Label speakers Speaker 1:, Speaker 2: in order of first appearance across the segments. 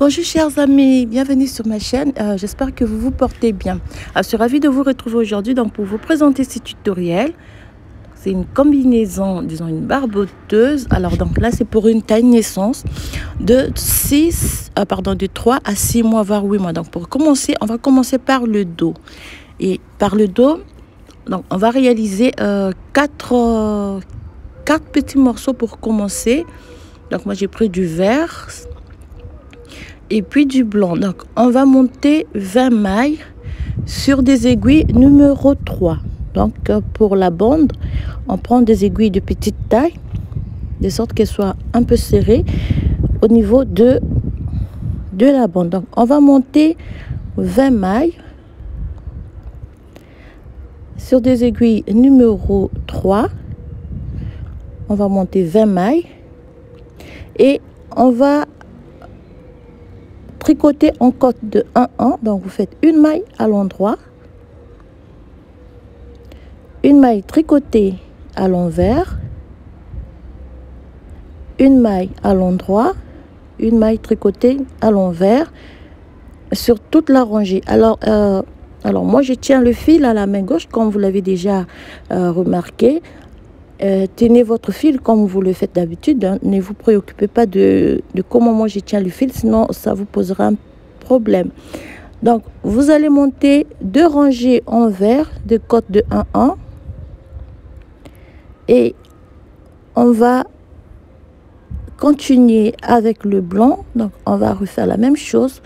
Speaker 1: Bonjour chers amis, bienvenue sur ma chaîne, j'espère que vous vous portez bien. Je suis ravie de vous retrouver aujourd'hui pour vous présenter ce tutoriel. C'est une combinaison, disons une barboteuse. Alors donc là c'est pour une taille naissance de 3 à 6 mois voire 8 mois. Donc pour commencer, on va commencer par le dos. Et par le dos, donc on va réaliser 4 petits morceaux pour commencer. Donc moi j'ai pris du vert et puis du blanc. Donc on va monter 20 mailles sur des aiguilles numéro 3. Donc pour la bande, on prend des aiguilles de petite taille de sorte qu'elles soient un peu serrées au niveau de la bande. Donc on va monter 20 mailles sur des aiguilles numéro 3. On va monter 20 mailles et on va tricoter en côte de 1-1. Donc vous faites une maille à l'endroit, une maille tricotée à l'envers, une maille à l'endroit, une maille tricotée à l'envers sur toute la rangée. Alors moi je tiens le fil à la main gauche comme vous l'avez déjà remarqué. Tenez votre fil comme vous le faites d'habitude, hein. Ne vous préoccupez pas de comment moi je tiens le fil, sinon ça vous posera un problème. Donc vous allez monter 2 rangées en vert de côte de 1-1 et on va continuer avec le blanc. Donc on va refaire la même chose,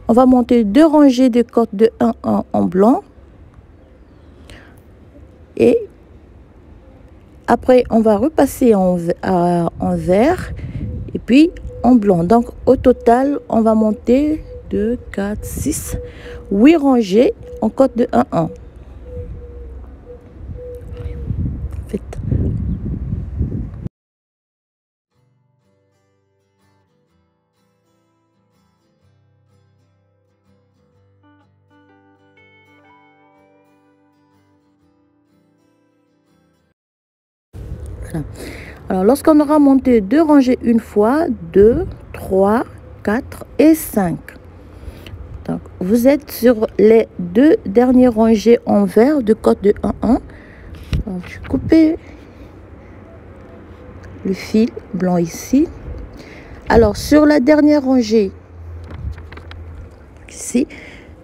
Speaker 1: on va monter 2 rangées de côte de 1-1 en blanc et après, on va repasser en vert et puis en blanc. Donc, au total, on va monter 2, 4, 6, 8 rangées en côte de 1-1. Faites. Alors, lorsqu'on aura monté 2 rangées une fois, 2, 3, 4 et 5. Donc, vous êtes sur les 2 dernières rangées en vert de côte de 1-1. Donc, je coupe le fil blanc ici. Alors, sur la dernière rangée, ici,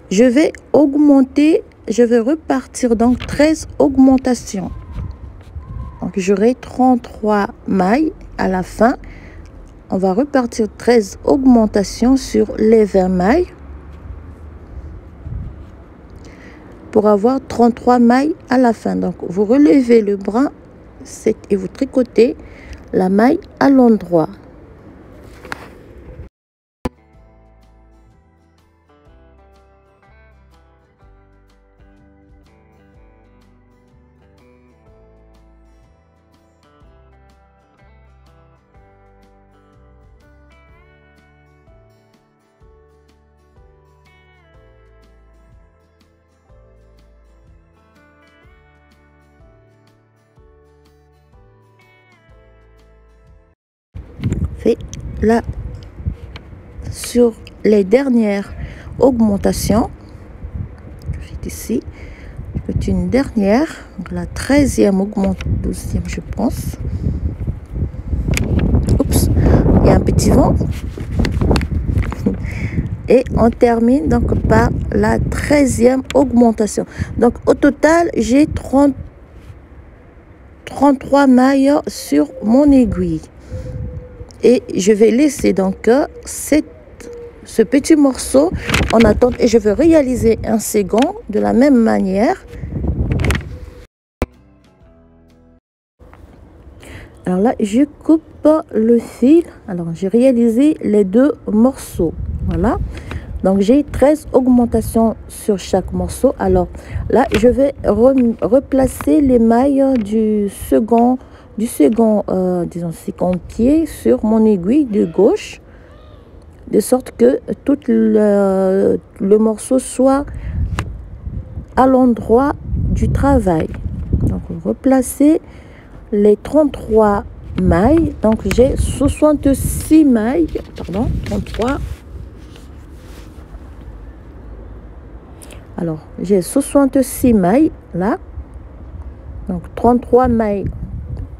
Speaker 1: je vais augmenter, je vais repartir donc 13 augmentations. Donc, j'aurai 33 mailles à la fin. On va repartir 13 augmentations sur les 20 mailles pour avoir 33 mailles à la fin. Donc, vous relevez le bras et vous tricotez la maille à l'endroit. Fait là sur les dernières augmentations, je fais ici, je fais une dernière, donc la 13e augmente, 12e je pense. Oups, il y a un petit vent. Et on termine donc par la 13e augmentation. Donc au total j'ai 33 mailles sur mon aiguille. Et je vais laisser donc ce petit morceau en attente et je vais réaliser un second de la même manière. Alors là, je coupe le fil. Alors, j'ai réalisé les 2 morceaux. Voilà. Donc, j'ai 13 augmentations sur chaque morceau. Alors là, je vais replacer les mailles du second disons second pied sur mon aiguille de gauche, de sorte que tout le morceau soit à l'endroit du travail. Donc replacer les 33 mailles. Donc j'ai 66 mailles, pardon, 33 Alors, j'ai 66 mailles là. Donc, 33 mailles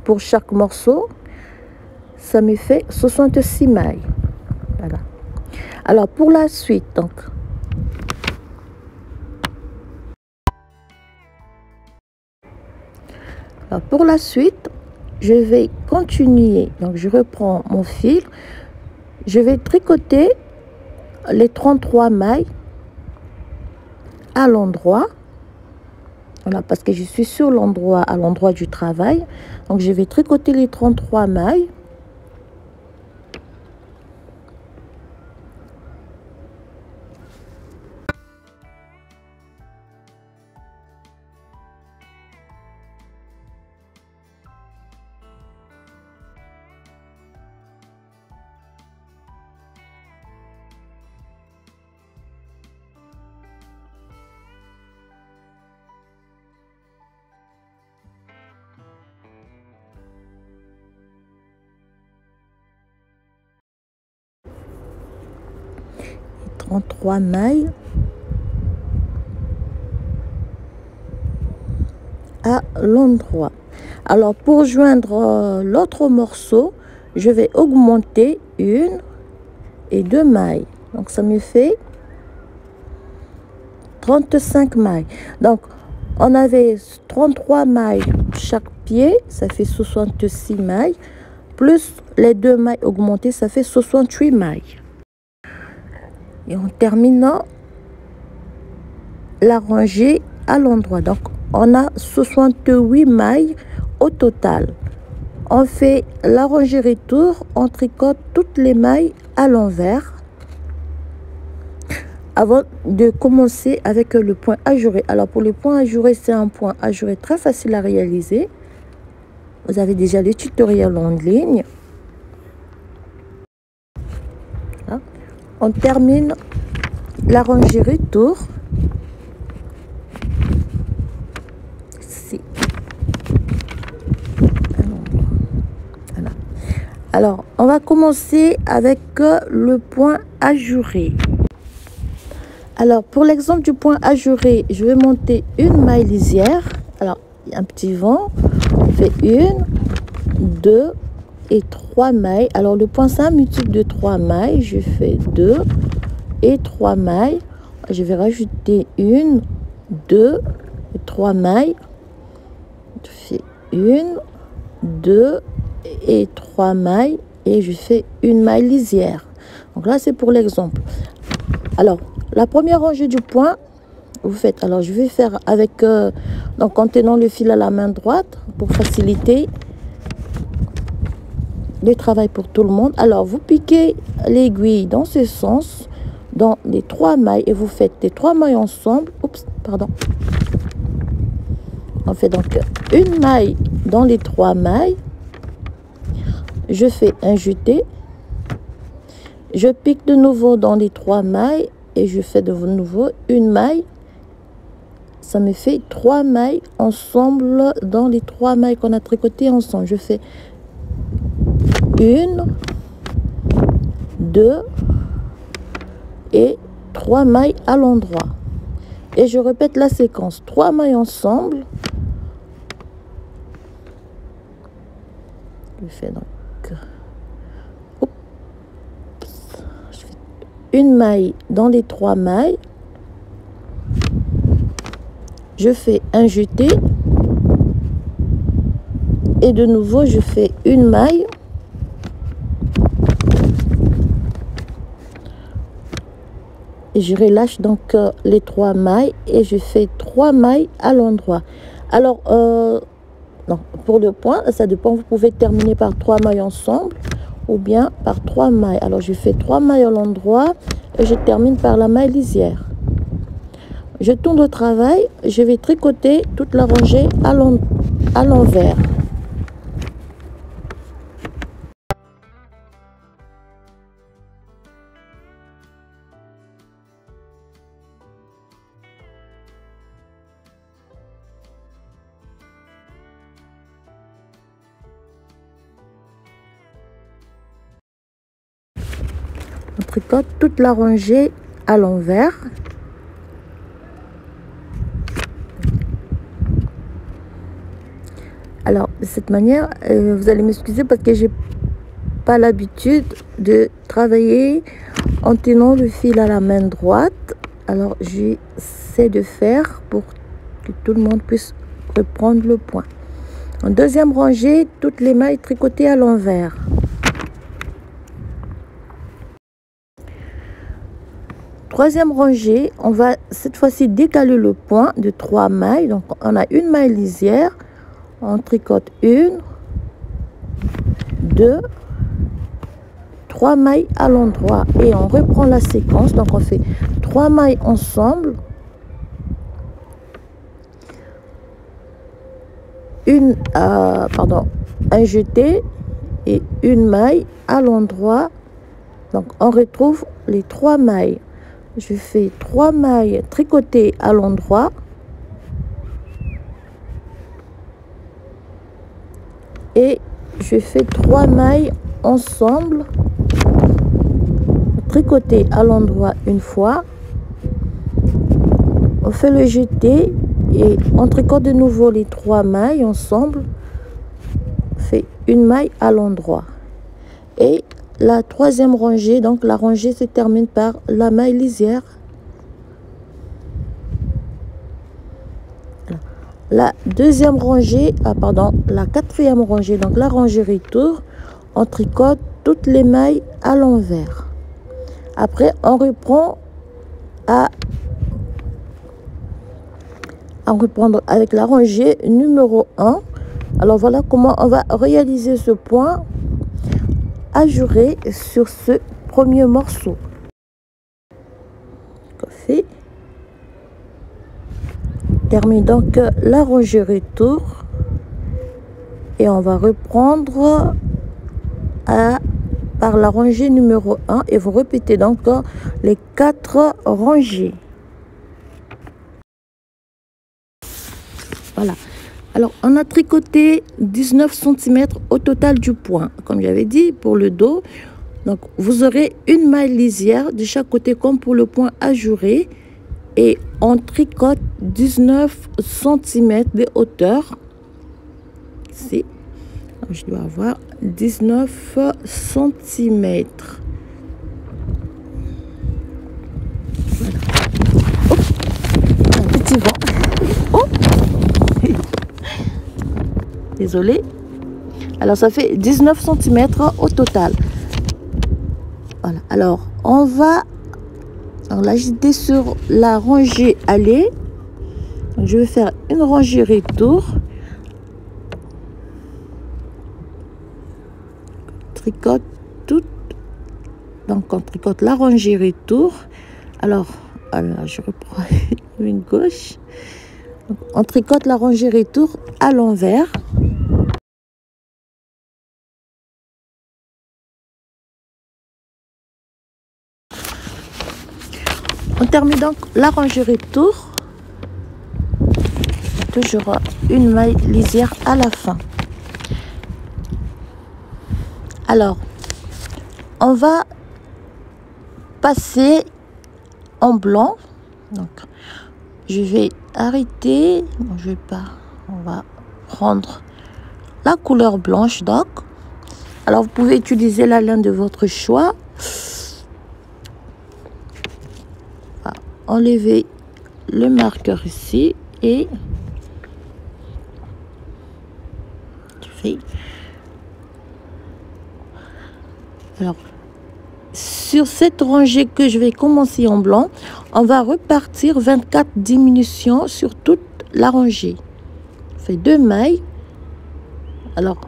Speaker 1: pour chaque morceau. Ça me fait 66 mailles. Voilà. Alors, pour la suite, donc, alors, pour la suite, je vais continuer. Donc, je reprends mon fil. Je vais tricoter les 33 mailles à l'endroit. Voilà, parce que je suis sur l'endroit, à l'endroit du travail. Donc, je vais tricoter les 33 mailles. Et 33 mailles à l'endroit. Alors, pour joindre l'autre morceau, je vais augmenter 1 et 2 mailles. Donc, ça me fait 35 mailles. Donc, on avait 33 mailles chaque pied, ça fait 66 mailles. Plus les 2 mailles augmentées, ça fait 68 mailles. Et en terminant la rangée à l'endroit. Donc, on a 68 mailles au total. On fait la rangée retour, on tricote toutes les mailles à l'envers avant de commencer avec le point ajouré. Alors, pour le point ajouré, c'est un point ajouré très facile à réaliser. Vous avez déjà les tutoriels en ligne. Là, on termine la rangée retour. Ici. Voilà. Alors, on va commencer avec le point ajouré. Alors, pour l'exemple du point ajouré, je vais monter une maille lisière. Alors, il y a un petit vent. On fait 1, 2 et 3 mailles. Alors, le point, c'est un multiple de 3 mailles. Je fais 2 et 3 mailles. Je vais rajouter 1, 2 et 3 mailles. Je fais 1, 2 et 3 mailles. Et je fais une maille lisière. Donc là, c'est pour l'exemple. Alors, la première rangée du point, vous faites, alors je vais faire avec, donc en tenant le fil à la main droite pour faciliter le travail pour tout le monde. Alors, vous piquez l'aiguille dans ce sens, dans les 3 mailles, et vous faites les 3 mailles ensemble. Oups, pardon. On fait donc une maille dans les 3 mailles. Je fais un jeté. Je pique de nouveau dans les 3 mailles. Et je fais de nouveau une maille. Ça me fait 3 mailles ensemble dans les 3 mailles qu'on a tricotées ensemble. Je fais 1, 2 et 3 mailles à l'endroit. Et je répète la séquence. 3 mailles ensemble. Je fais donc une maille dans les 3 mailles. Je fais un jeté. Et de nouveau, je fais une maille. Et je relâche donc les 3 mailles. Et je fais 3 mailles à l'endroit. Alors, non, pour le point, ça dépend. Vous pouvez terminer par 3 mailles ensemble. Ou bien par 3 mailles. Alors, je fais 3 mailles à l'endroit et je termine par la maille lisière. Je tourne le travail. Je vais tricoter toute la rangée à l'envers. On tricote toute la rangée à l'envers. de cette manière. Vous allez m'excuser parce que j'ai pas l'habitude de travailler en tenant le fil à la main droite. Alors j'essaie de faire pour que tout le monde puisse reprendre le point. En deuxième rangée, toutes les mailles tricotées à l'envers. Troisième rangée, on va cette fois-ci décaler le point de 3 mailles. Donc on a une maille lisière, on tricote 1, 2, 3 mailles à l'endroit et on reprend la séquence. Donc on fait 3 mailles ensemble, un jeté et une maille à l'endroit. Donc on retrouve les 3 mailles. Je fais 3 mailles tricotées à l'endroit et je fais 3 mailles ensemble tricotées à l'endroit une fois. On fait le jeté et on tricote de nouveau les 3 mailles ensemble. On fait une maille à l'endroit et la troisième rangée, donc la rangée se termine par la maille lisière. La deuxième rangée, la quatrième rangée, donc la rangée retour, on tricote toutes les mailles à l'envers. Après, on reprend à reprendre avec la rangée numéro 1. Alors voilà comment on va réaliser ce point ajouré sur ce premier morceau. Fait. Termine donc la rangée retour et on va reprendre par la rangée numéro 1 et vous répétez donc les 4 rangées. Voilà. Alors, on a tricoté 19 cm au total du point, comme j'avais dit, pour le dos. Donc, vous aurez une maille lisière de chaque côté, comme pour le point ajouré. Et on tricote 19 cm de hauteur. Ici, je dois avoir 19 cm. Voilà. Oh, un petit vent. Oh. Désolée. Alors ça fait 19 cm au total. Voilà. Alors on va l'agiter sur la rangée aller. Donc, je vais faire une rangée retour. Tricote toute. Donc on tricote la rangée retour. Alors je reprends une gauche. Donc, on tricote la rangée retour à l'envers. On termine donc la rangée retour. Toujours une maille lisière à la fin. Alors, on va passer en blanc. Donc, je vais arrêter. Non, je vais pas. On va prendre la couleur blanche. Donc, alors vous pouvez utiliser la laine de votre choix. Enlever le marqueur ici et alors sur cette rangée que je vais commencer en blanc, on va repartir 24 diminutions sur toute la rangée. On fait 2 mailles. Alors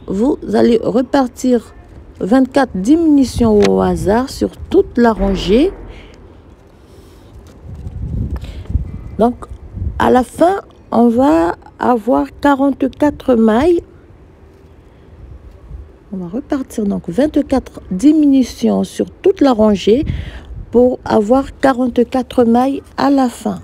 Speaker 1: vous allez repartir 24 diminutions au hasard sur toute la rangée. Donc, à la fin, on va avoir 44 mailles. On va repartir donc 24 diminutions sur toute la rangée pour avoir 44 mailles à la fin.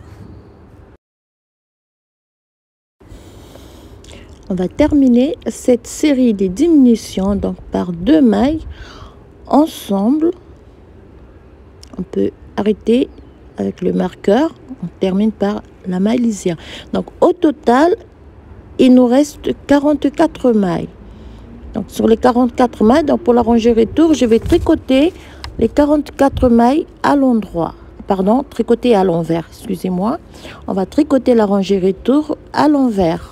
Speaker 1: On va terminer cette série de diminutions donc par 2 mailles ensemble. On peut arrêter avec le marqueur. On termine par la maille lisière. Donc au total, il nous reste 44 mailles. Donc sur les 44 mailles, donc pour la rangée retour, je vais tricoter les 44 mailles à l'endroit. Pardon, tricoter à l'envers, excusez-moi. On va tricoter la rangée retour à l'envers.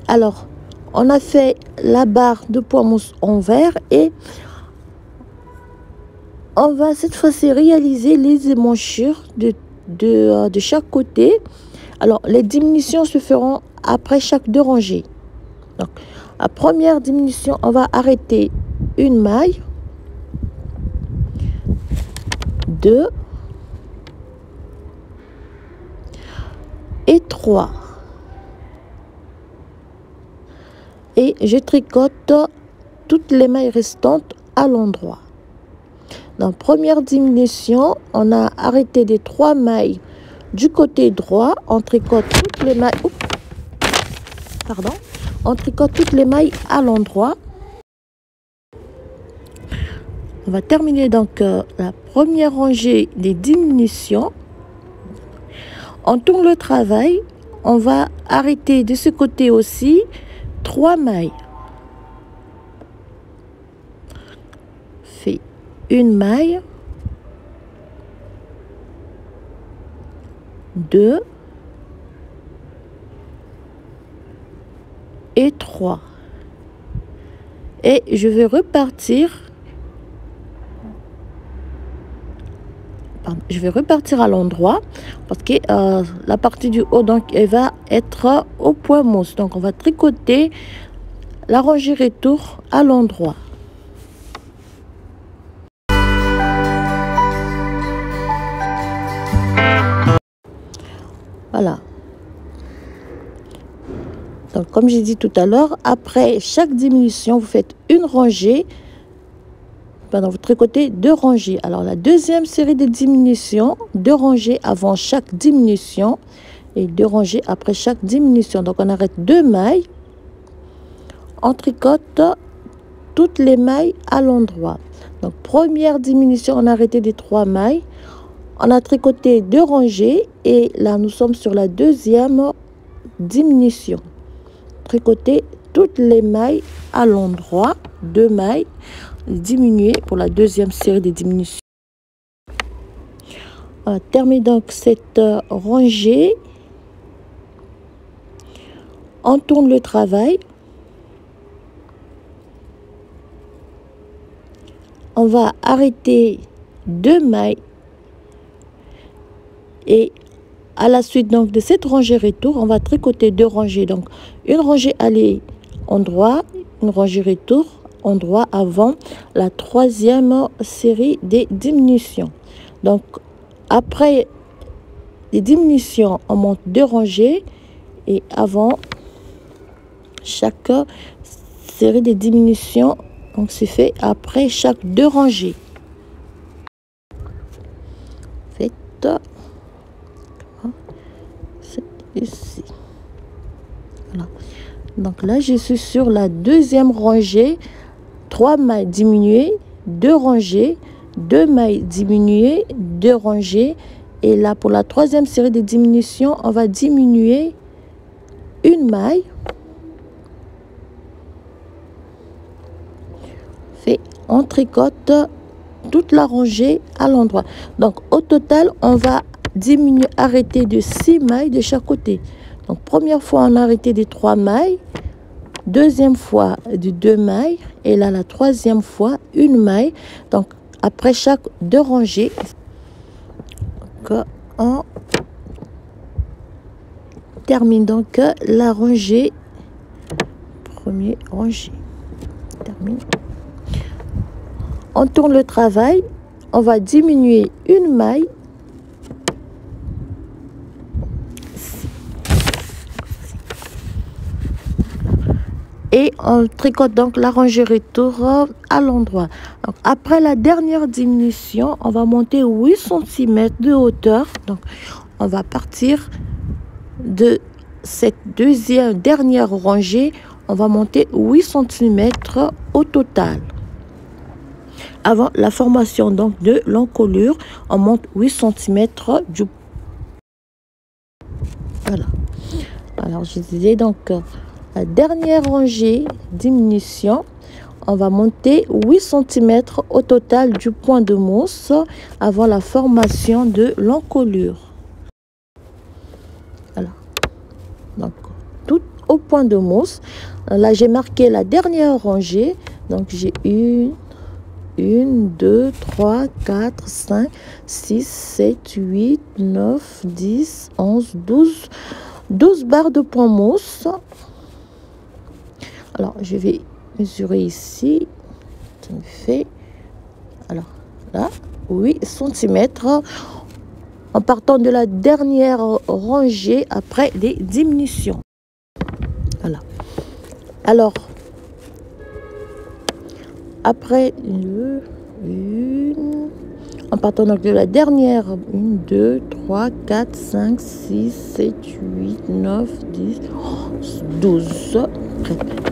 Speaker 1: Alors, on a fait la barre de poids mousse en vert et on va cette fois-ci réaliser les émanchures de chaque côté. Alors, les diminutions se feront après chaque deux rangées. Donc, la première diminution, on va arrêter une maille, 2 et 3. Et je tricote toutes les mailles restantes à l'endroit. Dans la première diminution, on a arrêté des 3 mailles du côté droit. On tricote toutes les mailles. On tricote toutes les mailles à l'endroit. On va terminer donc la première rangée des diminutions. On tourne le travail. On va arrêter de ce côté aussi 3 mailles. Fait une maille, 2 et 3. Et je vais repartir. Je vais repartir à l'endroit parce que la partie du haut donc elle va être au point mousse. Donc on va tricoter la rangée retour à l'endroit. Voilà. Donc comme j'ai dit tout à l'heure, après chaque diminution, vous faites une rangée. Vous tricotez 2 rangées. Alors la deuxième série de diminutions, 2 rangées avant chaque diminution et 2 rangées après chaque diminution. Donc on arrête 2 mailles, on tricote toutes les mailles à l'endroit. Donc première diminution, on a arrêté des 3 mailles, on a tricoté 2 rangées et là nous sommes sur la deuxième diminution. Tricoter toutes les mailles à l'endroit, 2 mailles diminuer pour la deuxième série de diminutions. On termine donc cette rangée. On tourne le travail. On va arrêter 2 mailles et à la suite donc de cette rangée retour, on va tricoter 2 rangées. Donc une rangée aller endroit, une rangée retour endroit avant la troisième série des diminutions. Donc, après les diminutions, on monte 2 rangées et avant chaque série de diminutions, donc c'est fait après chaque 2 rangées. Faites ici. Voilà. Donc là, je suis sur la deuxième rangée, 3 mailles diminuées, 2 rangées, 2 mailles diminuées, 2 rangées. Et là, pour la troisième série de diminutions, on va diminuer une maille. On tricote toute la rangée à l'endroit. Donc, au total, on va diminuer, arrêter de 6 mailles de chaque côté. Donc, première fois, on a arrêté de 3 mailles. Deuxième fois, de 2 mailles. Et là, la troisième fois, une maille. Donc, après chaque 2 rangées, on termine donc la rangée. Première rangée. Termine. On tourne le travail, on va diminuer une maille. Et on tricote donc la rangée retour à l'endroit. Après la dernière diminution, on va monter 8 cm de hauteur. Donc, on va partir de cette dernière rangée. On va monter 8 cm au total. Avant la formation donc de l'encolure, on monte 8 cm du... Voilà. Alors, je disais donc, la dernière rangée, diminution, on va monter 8 cm au total du point de mousse avant la formation de l'encolure. Voilà. Donc, tout au point de mousse. Là, j'ai marqué la dernière rangée. Donc, j'ai 1, 2, 3, 4, 5, 6, 7, 8, 9, 10, 11, 12. 12 barres de point mousse. Alors, je vais mesurer ici. Ça me fait... Alors, là, 8 cm. En partant de la dernière rangée après les diminutions. Voilà. Alors, après en partant donc de la dernière, 1, 2, 3, 4, 5, 6, 7, 8, 9, 10, 12.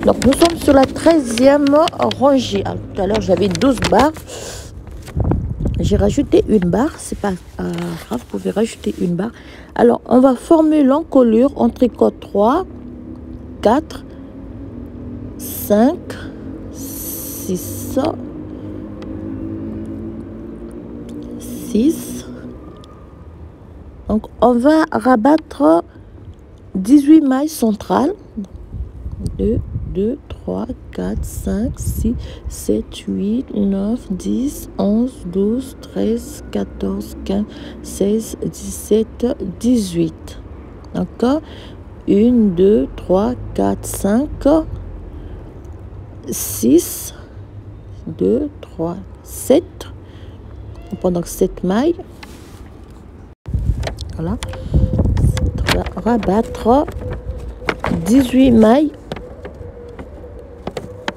Speaker 1: Donc, nous sommes sur la 13e rangée. Alors, tout à l'heure, j'avais 12 barres. J'ai rajouté une barre. C'est pas grave, vous pouvez rajouter une barre. Alors, on va former l'encolure. On tricote 3, 4, 5, 6, 6. Donc, on va rabattre 18 mailles centrales. 2, 3, 4, 5, 6, 7, 8, 9, 10, 11, 12, 13, 14, 15, 16, 17, 18. D'accord? 1, 2, 3, 4, 5, 6, 2, 3, 7. On prend donc 7 mailles. Voilà. On va rabattre 18 mailles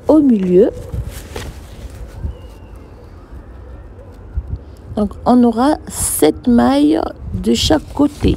Speaker 1: au milieu. Donc, on aura 7 mailles de chaque côté.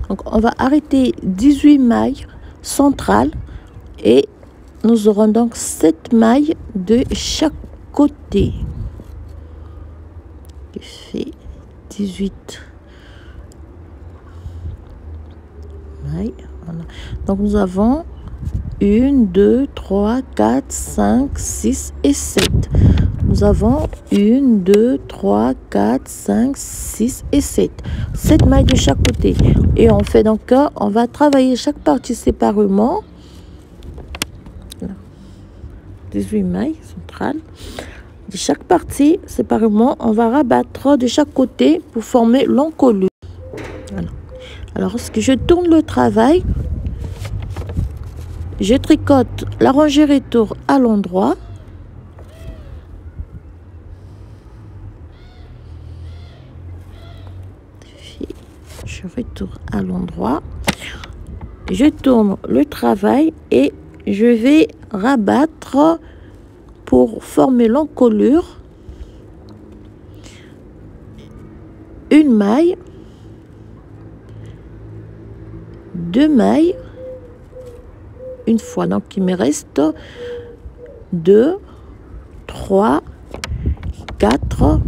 Speaker 1: Donc, on va arrêter 18 mailles centrales et nous aurons donc 7 mailles de chaque côté. 18 mailles. Voilà. Donc nous avons 1, 2, 3, 4, 5, 6 et 7. Nous avons 1, 2, 3, 4, 5, 6 et 7. 7 mailles de chaque côté. Et on fait donc, on va travailler chaque partie séparément. 18 mailles centrales. De chaque partie séparément, on va rabattre de chaque côté pour former l'encolure. Voilà. Alors, lorsque je tourne le travail, je tricote la rangée retour à l'endroit. Je retourne à l'endroit. Je tourne le travail et je vais rabattre pour former l'encolure. Une maille, 2 mailles, une fois. Donc il me reste 2, 3, 4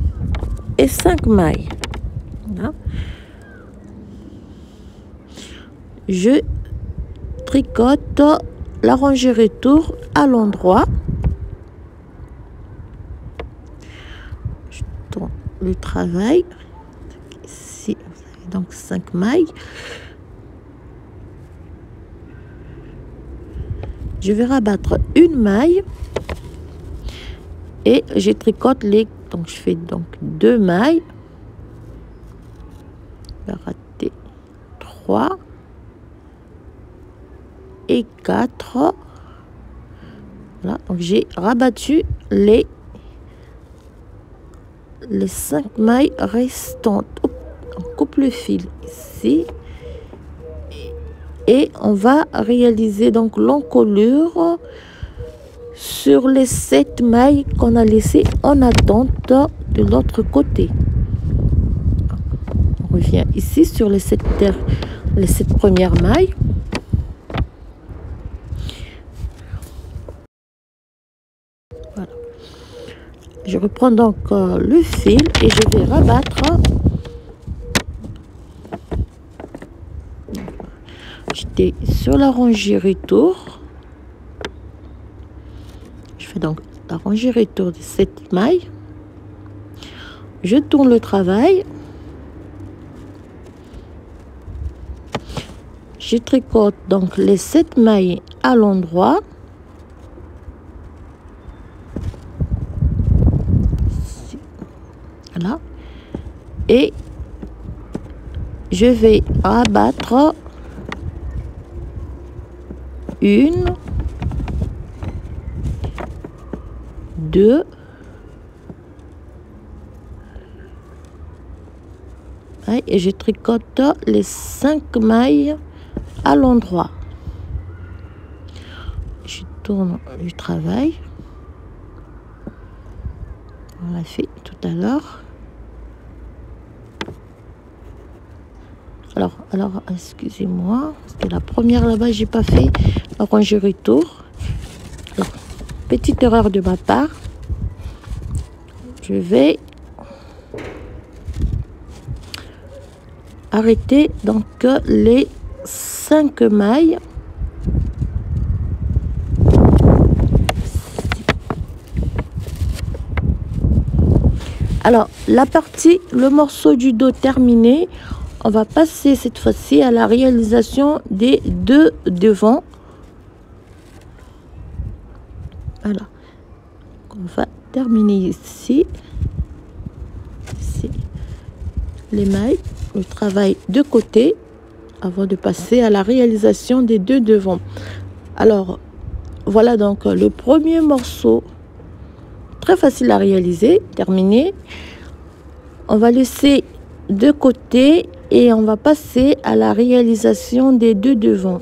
Speaker 1: et 5 mailles. Voilà. Je tricote la rangée retour à l'endroit. Je tourne le travail. Ici, vous avez donc 5 mailles. Je vais rabattre une maille et je tricote les. Donc je fais donc 2 mailles. Je vais rater 3 et 4. Voilà, donc j'ai rabattu les 5 mailles restantes. On coupe le fil ici et on va réaliser donc l'encolure sur les 7 mailles qu'on a laissées en attente de l'autre côté. On revient ici sur les 7 premières mailles. Voilà. Je reprends donc le fil et je vais rabattre. J'étais sur la rangée retour. Je fais donc la rangée retour de 7 mailles. Je tourne le travail. Je tricote donc les 7 mailles à l'endroit. Voilà. Et je vais rabattre une, 2, et je tricote les 5 mailles à l'endroit. Je tourne le travail. On l'a fait tout à l'heure. Alors, excusez-moi, parce que la première là-bas, j'ai pas fait la rangée retour. Alors, petite erreur de ma part. Je vais arrêter donc les 5 mailles. Alors, la partie, le morceau du dos terminé, on va passer cette fois-ci à la réalisation des 2 devants. Voilà. On va terminer ici. Ici. Les mailles, le travail de côté, avant de passer à la réalisation des 2 devants. Alors, voilà donc le premier morceau. Très facile à réaliser, terminé. On va laisser de côté et on va passer à la réalisation des 2 devants.